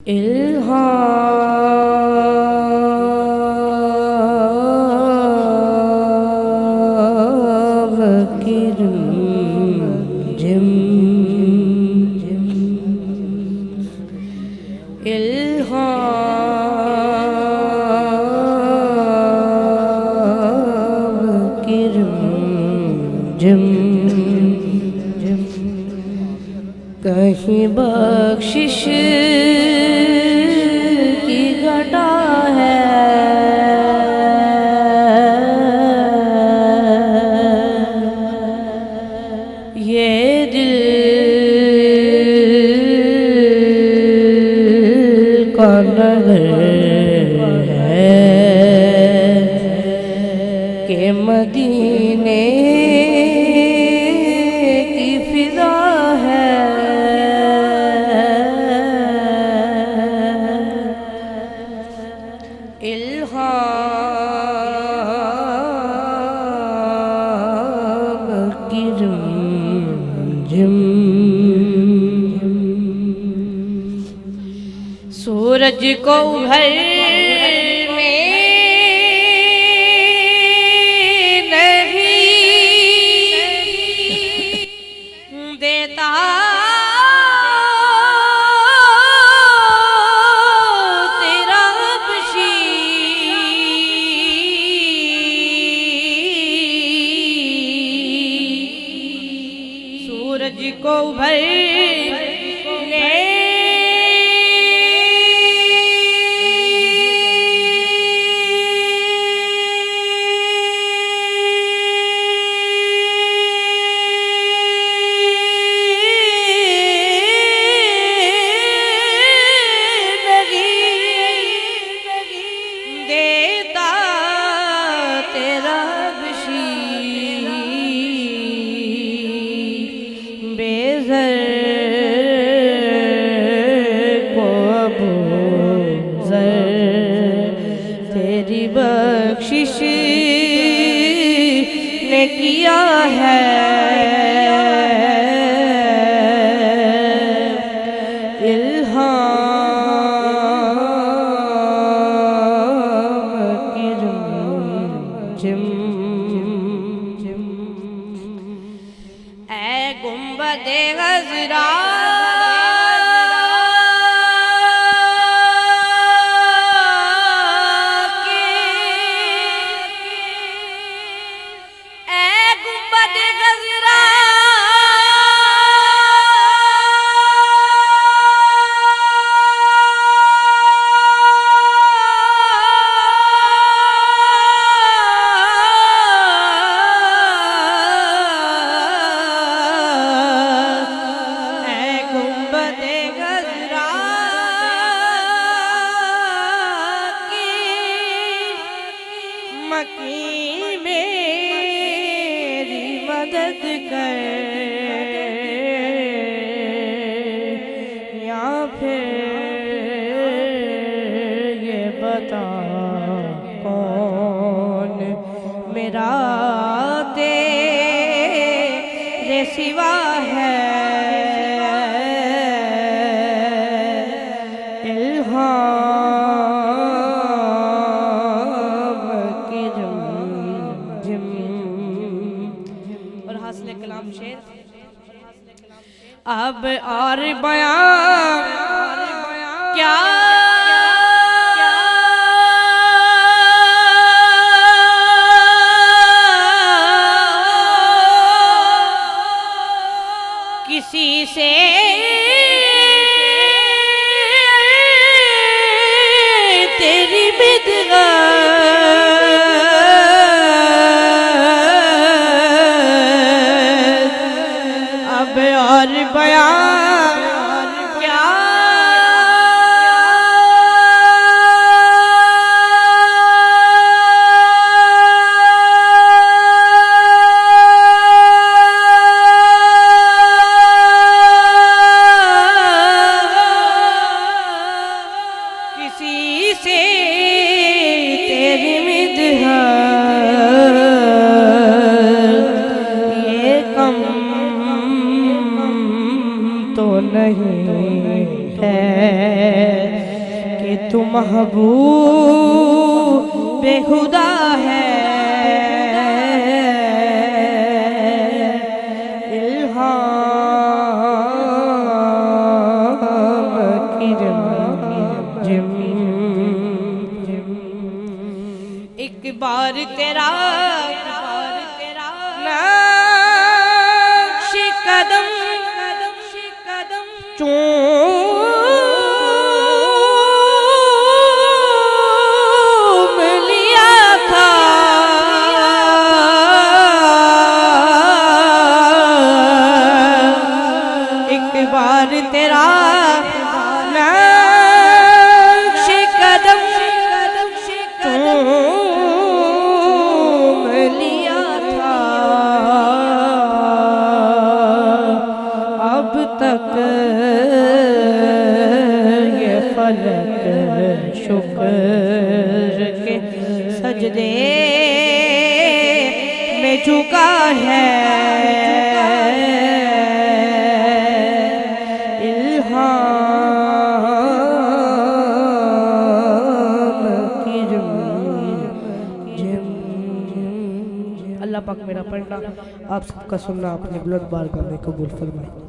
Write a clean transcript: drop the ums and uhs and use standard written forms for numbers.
इल्हाम की रिमझिम इल्हाम की रिमझिम कहीं बख्शिश की घटा है, ये दिल का नगर है कि मदीने की फिजा है। इल्हाम की रिमझिम सूरज को उभरने नहीं देता तेरा बशीर। सूरज को उभरने देता तेरा बशीर। बेज़र को अबू ज़र तेरी बख्शिश ने किया है। ऐ गुंबदे ग़ज़रा मकी मेरी मदद कर या फिर ये बता कौन मेरा तेरे सिवा है। कलाम शेर अब और बयां क्या किसी से तेरी बिदगा और बयान क्या किसी से तेरी मिदहा ये कम तो नहीं है। तू महबूब बेहुदा है, एक बार तेरा नक्श कदम चूम लिया था, एक बार तेरा तक ये फलक शुक्र के सजदे में झुका है, अल्लाह पाक मेरा पढ़ना आप सबका सुनना अपने बुलंद बारगाह में कबूल फरमाए।